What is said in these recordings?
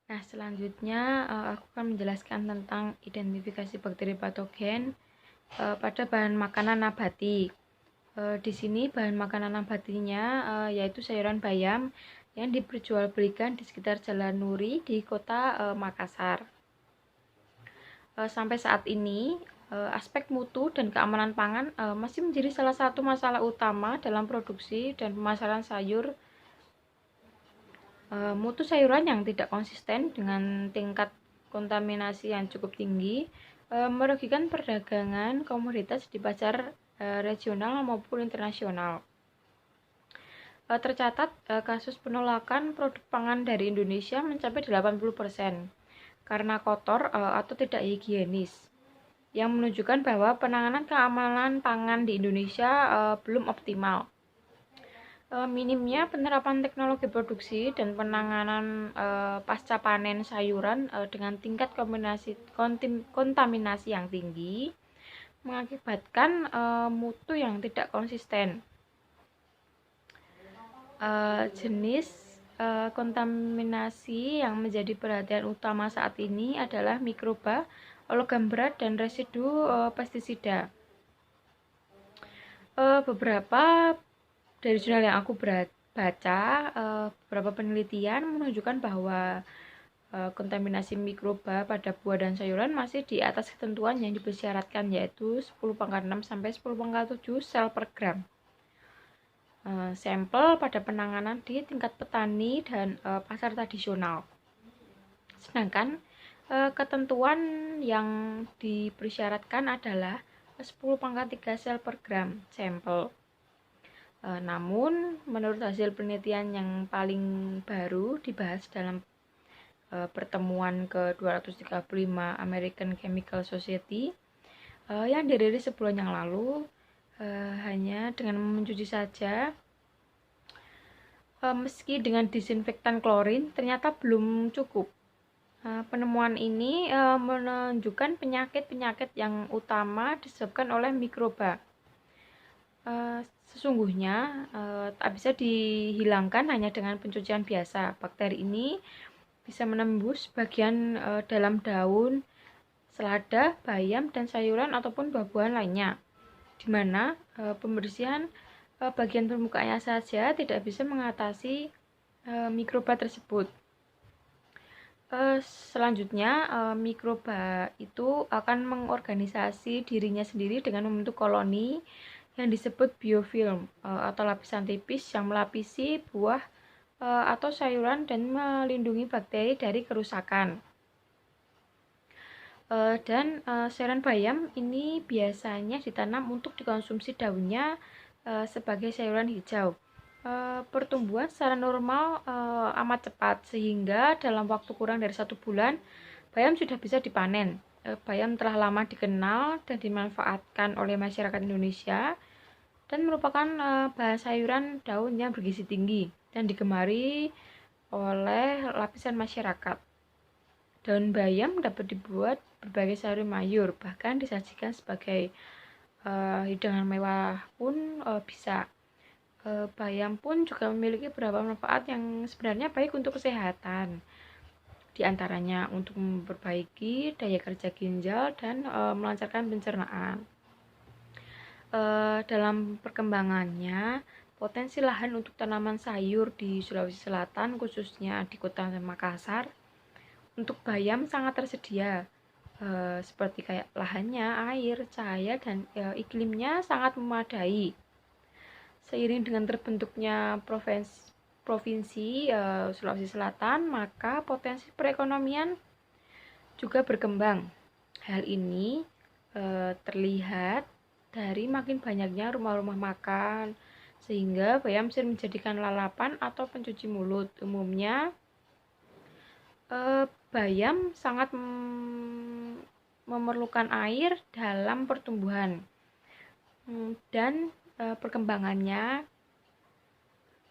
Nah, selanjutnya aku akan menjelaskan tentang identifikasi bakteri patogen pada bahan makanan nabati. Di sini bahan makanan nabatinya yaitu sayuran bayam yang diperjualbelikan di sekitar Jalan Nuri di kota Makassar. Sampai saat ini, aspek mutu dan keamanan pangan masih menjadi salah satu masalah utama dalam produksi dan pemasaran sayur. Mutu sayuran yang tidak konsisten dengan tingkat kontaminasi yang cukup tinggi merugikan perdagangan komoditas di pasar regional maupun internasional. Tercatat kasus penolakan produk pangan dari Indonesia mencapai 80% karena kotor atau tidak higienis, yang menunjukkan bahwa penanganan keamanan pangan di Indonesia belum optimal. Minimnya penerapan teknologi produksi dan penanganan pasca panen sayuran dengan tingkat kontaminasi yang tinggi mengakibatkan mutu yang tidak konsisten. Jenis kontaminasi yang menjadi perhatian utama saat ini adalah mikroba, logam berat, dan residu pestisida. Beberapa dari jurnal yang aku baca, beberapa penelitian menunjukkan bahwa kontaminasi mikroba pada buah dan sayuran masih di atas ketentuan yang dipersyaratkan, yaitu 10⁻6 sampai 10⁻7 sel per gram. Sampel pada penanganan di tingkat petani dan pasar tradisional. Sedangkan ketentuan yang dipersyaratkan adalah 10⁻3 sel per gram sampel. Namun, menurut hasil penelitian yang paling baru dibahas dalam pertemuan ke-235 American Chemical Society yang dirilis sebulan yang lalu, hanya dengan mencuci saja, meski dengan disinfektan klorin, ternyata belum cukup. Penemuan ini menunjukkan penyakit-penyakit yang utama disebabkan oleh mikroba. Sesungguhnya tak bisa dihilangkan hanya dengan pencucian biasa. Bakteri ini bisa menembus bagian dalam daun, selada, bayam, dan sayuran ataupun buah-buahan lainnya, di mana pembersihan bagian permukaannya saja tidak bisa mengatasi mikroba tersebut. Selanjutnya, mikroba itu akan mengorganisasi dirinya sendiri dengan membentuk koloni yang disebut biofilm atau lapisan tipis yang melapisi buah atau sayuran dan melindungi bakteri dari kerusakan. Dan sayuran bayam ini biasanya ditanam untuk dikonsumsi daunnya sebagai sayuran hijau. Pertumbuhan secara normal amat cepat, sehingga dalam waktu kurang dari 1 bulan bayam sudah bisa dipanen. Bayam telah lama dikenal dan dimanfaatkan oleh masyarakat Indonesia dan merupakan bahan sayuran daun yang bergizi tinggi dan digemari oleh lapisan masyarakat. Daun bayam dapat dibuat berbagai sayur mayur, bahkan disajikan sebagai hidangan mewah pun bisa. Bayam pun juga memiliki beberapa manfaat yang sebenarnya baik untuk kesehatan. Di antaranya untuk memperbaiki daya kerja ginjal dan melancarkan pencernaan. Dalam perkembangannya, potensi lahan untuk tanaman sayur di Sulawesi Selatan, khususnya di kota Makassar, untuk bayam sangat tersedia. Seperti kayak lahannya, air, cahaya, dan iklimnya sangat memadai. Seiring dengan terbentuknya provinsi Sulawesi Selatan, maka potensi perekonomian juga berkembang. Hal ini terlihat dari makin banyaknya rumah-rumah makan, sehingga bayam sering menjadikan lalapan atau pencuci mulut. Umumnya, bayam sangat memerlukan air dalam pertumbuhan dan perkembangannya,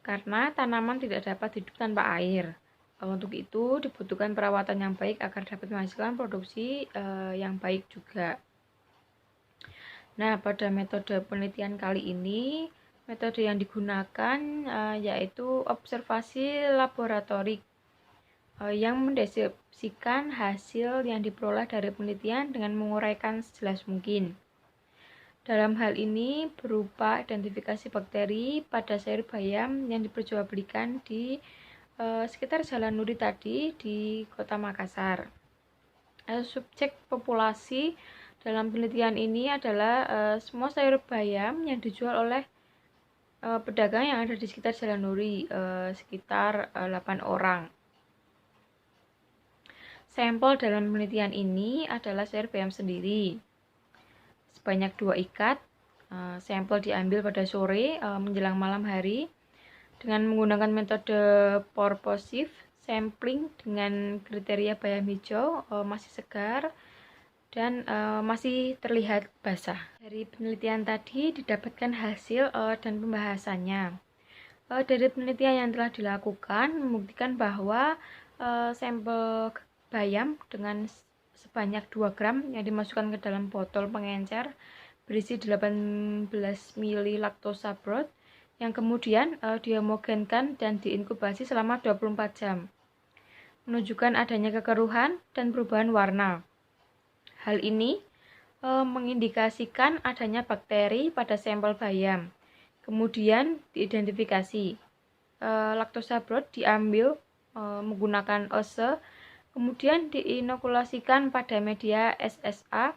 karena tanaman tidak dapat hidup tanpa air. Untuk itu dibutuhkan perawatan yang baik agar dapat menghasilkan produksi yang baik juga. Nah, pada metode penelitian kali ini, metode yang digunakan yaitu observasi laboratorik yang mendeskripsikan hasil yang diperoleh dari penelitian dengan menguraikan sejelas mungkin. Dalam hal ini berupa identifikasi bakteri pada sayur bayam yang diperjualbelikan di sekitar Jalan Nuri tadi di Kota Makassar. Subjek populasi dalam penelitian ini adalah semua sayur bayam yang dijual oleh pedagang yang ada di sekitar Jalan Nuri, sekitar 8 orang. Sampel dalam penelitian ini adalah sayur bayam sendiri. Sebanyak 2 ikat. Sampel diambil pada sore menjelang malam hari dengan menggunakan metode purposive sampling dengan kriteria bayam hijau masih segar dan masih terlihat basah. Dari penelitian tadi didapatkan hasil dan pembahasannya. Dari penelitian yang telah dilakukan membuktikan bahwa sampel bayam dengan sebanyak 2 gram yang dimasukkan ke dalam botol pengencer berisi 18 ml laktosa broth yang kemudian dihomogenkan dan diinkubasi selama 24 jam, menunjukkan adanya kekeruhan dan perubahan warna. Hal ini mengindikasikan adanya bakteri pada sampel bayam. Kemudian diidentifikasi. Laktosa broth diambil menggunakan ose, kemudian diinokulasikan pada media SSA,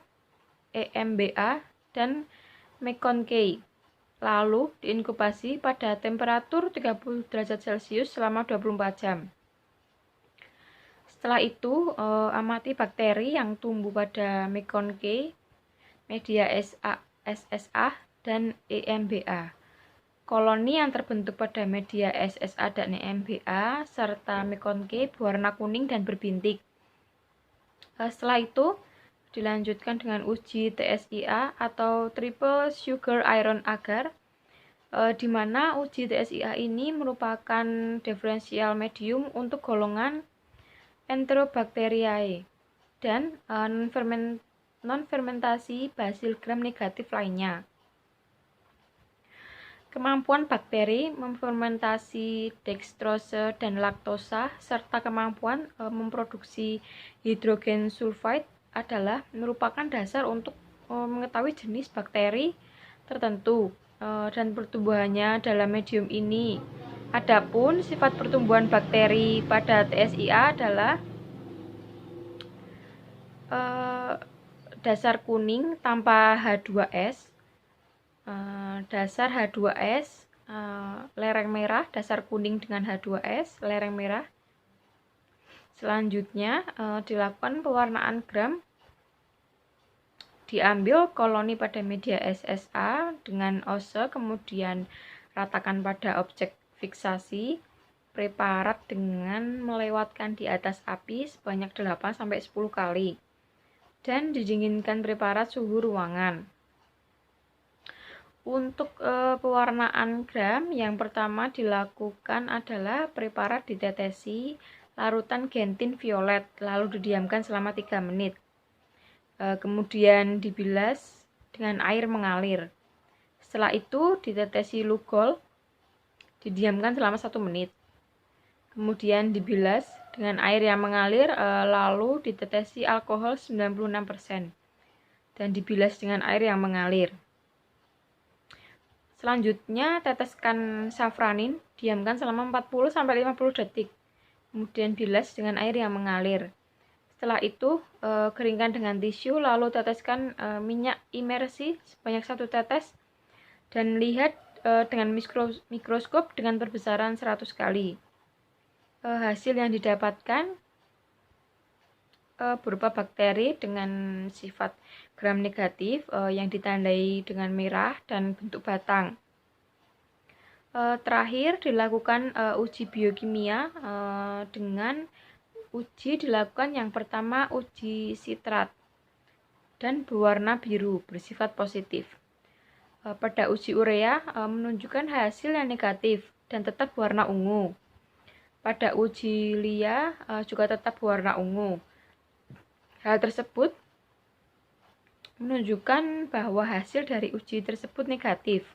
EMBA, dan McConkey. Lalu diinkubasi pada temperatur 30 derajat Celcius selama 24 jam. Setelah itu, amati bakteri yang tumbuh pada McConkey, media SSA, dan EMBA. Koloni yang terbentuk pada media SSA dan EMBA serta McConkey berwarna kuning dan berbintik. Setelah itu dilanjutkan dengan uji TSIA atau Triple Sugar Iron Agar, di mana uji TSIA ini merupakan diferensial medium untuk golongan Enterobacteriaceae dan non-fermentasi Bacil gram negatif lainnya. Kemampuan bakteri memfermentasi dextrose dan laktosa serta kemampuan memproduksi hidrogen sulfide adalah merupakan dasar untuk mengetahui jenis bakteri tertentu dan pertumbuhannya dalam medium ini. Adapun sifat pertumbuhan bakteri pada TSIA adalah dasar kuning tanpa H2S, dasar H2S, lereng merah, dasar kuning dengan H2S, lereng merah. Selanjutnya dilakukan pewarnaan gram. Diambil koloni pada media SSA dengan ose, kemudian ratakan pada objek fiksasi preparat dengan melewatkan di atas api sebanyak 8-10 kali dan didinginkan preparat suhu ruangan. Untuk pewarnaan gram, yang pertama dilakukan adalah preparat ditetesi larutan gentin violet lalu didiamkan selama 3 menit. Kemudian dibilas dengan air mengalir. Setelah itu ditetesi lugol, didiamkan selama 1 menit. Kemudian dibilas dengan air yang mengalir, lalu ditetesi alkohol 96% dan dibilas dengan air yang mengalir. Selanjutnya teteskan safranin, diamkan selama 40-50 detik. Kemudian bilas dengan air yang mengalir. Setelah itu keringkan dengan tisu, lalu teteskan minyak imersi sebanyak 1 tetes dan lihat dengan mikroskop dengan perbesaran 100 kali. Hasil yang didapatkan berupa bakteri dengan sifat gram negatif yang ditandai dengan merah dan bentuk batang. Terakhir dilakukan uji biokimia dengan uji dilakukan yang pertama uji sitrat dan berwarna biru bersifat positif. Pada uji urea menunjukkan hasil yang negatif dan tetap warna ungu. Pada uji lia juga tetap warna ungu. Hal tersebut menunjukkan bahwa hasil dari uji tersebut negatif.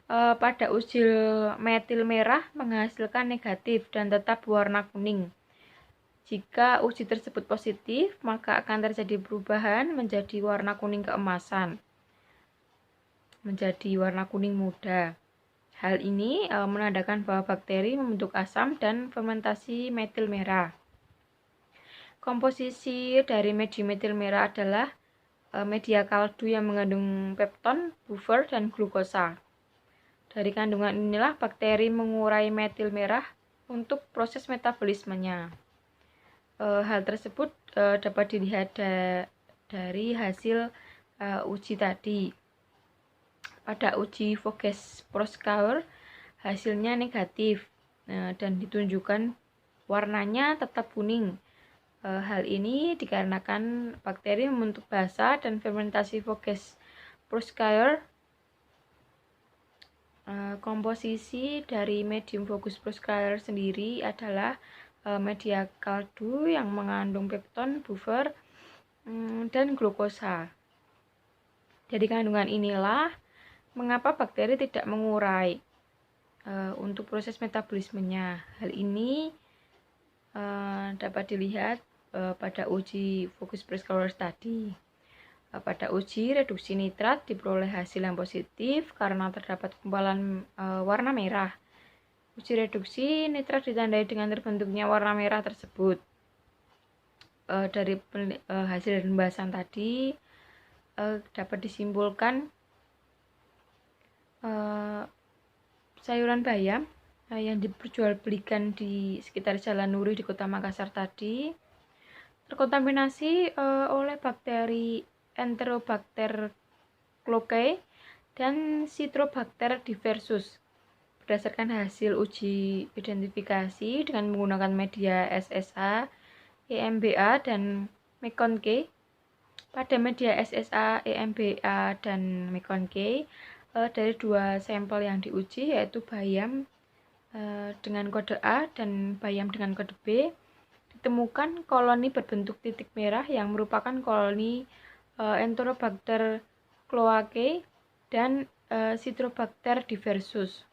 Pada uji metil merah menghasilkan negatif dan tetap warna kuning. Jika uji tersebut positif, maka akan terjadi perubahan menjadi warna kuning keemasan, menjadi warna kuning muda. Hal ini menandakan bahwa bakteri membentuk asam dan fermentasi metil merah. Komposisi dari metil merah adalah media kaldu yang mengandung pepton, buffer, dan glukosa. Dari kandungan inilah bakteri mengurai metil merah untuk proses metabolismenya. Hal tersebut dapat dilihat dari hasil uji tadi. Pada uji Voges-Proskauer hasilnya negatif dan ditunjukkan warnanya tetap kuning. Hal ini dikarenakan bakteri membentuk basa dan fermentasi Voges-Proskauer. Komposisi dari medium Voges-Proskauer sendiri adalah media kaldu yang mengandung pepton, buffer, dan glukosa. Dari kandungan inilah mengapa bakteri tidak mengurai untuk proses metabolismenya. Hal ini dapat dilihat pada uji Voges-Proskauer tadi. Pada uji reduksi nitrat diperoleh hasil yang positif karena terdapat gumpalan warna merah. Uji reduksi nitrat ditandai dengan terbentuknya warna merah tersebut. Dari hasil pembahasan tadi dapat disimpulkan sayuran bayam yang diperjualbelikan di sekitar Jalan Nuri di Kota Makassar tadi terkontaminasi oleh bakteri Enterobacter cloacae dan Citrobacter diversus. Berdasarkan hasil uji identifikasi dengan menggunakan media SSA, EMBA, dan Mekon-K. Pada media SSA, EMBA, dan Mekon-K, dari 2 sampel yang diuji, yaitu bayam dengan kode A dan bayam dengan kode B, ditemukan koloni berbentuk titik merah yang merupakan koloni Enterobacter cloacae dan Citrobacter diversus.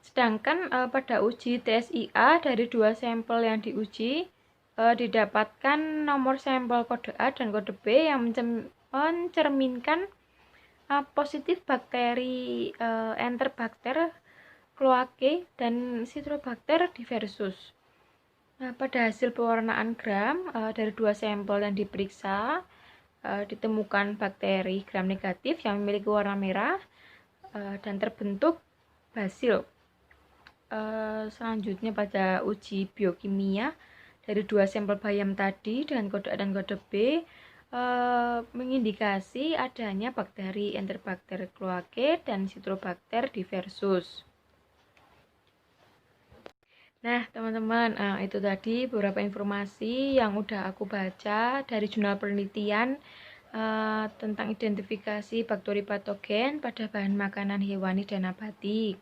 Sedangkan pada uji TSIA dari 2 sampel yang diuji didapatkan nomor sampel kode A dan kode B yang mencerminkan positif bakteri Enterobacter cloacae dan Citrobacter diversus. Pada hasil pewarnaan gram dari 2 sampel yang diperiksa ditemukan bakteri gram negatif yang memiliki warna merah dan terbentuk basil. Selanjutnya pada uji biokimia dari 2 sampel bayam tadi dengan kode A dan kode B mengindikasi adanya bakteri Enterobacter cloacae dan Citrobacter diversus. Nah, teman-teman, itu tadi beberapa informasi yang udah aku baca dari jurnal penelitian tentang identifikasi bakteri patogen pada bahan makanan hewani dan nabati.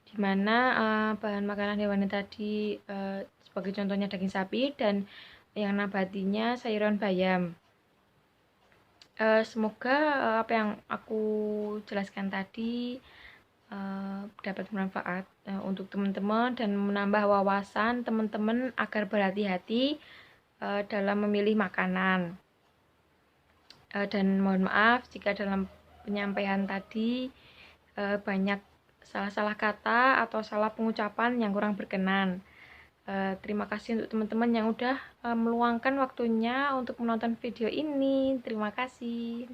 Di mana bahan makanan hewani tadi sebagai contohnya daging sapi dan yang nabatinya sayuran bayam. Semoga apa yang aku jelaskan tadi dapat bermanfaat untuk teman-teman dan menambah wawasan teman-teman agar berhati-hati dalam memilih makanan. Dan mohon maaf jika dalam penyampaian tadi banyak salah-salah kata atau salah pengucapan yang kurang berkenan. Terima kasih untuk teman-teman yang udah meluangkan waktunya untuk menonton video ini. Terima kasih.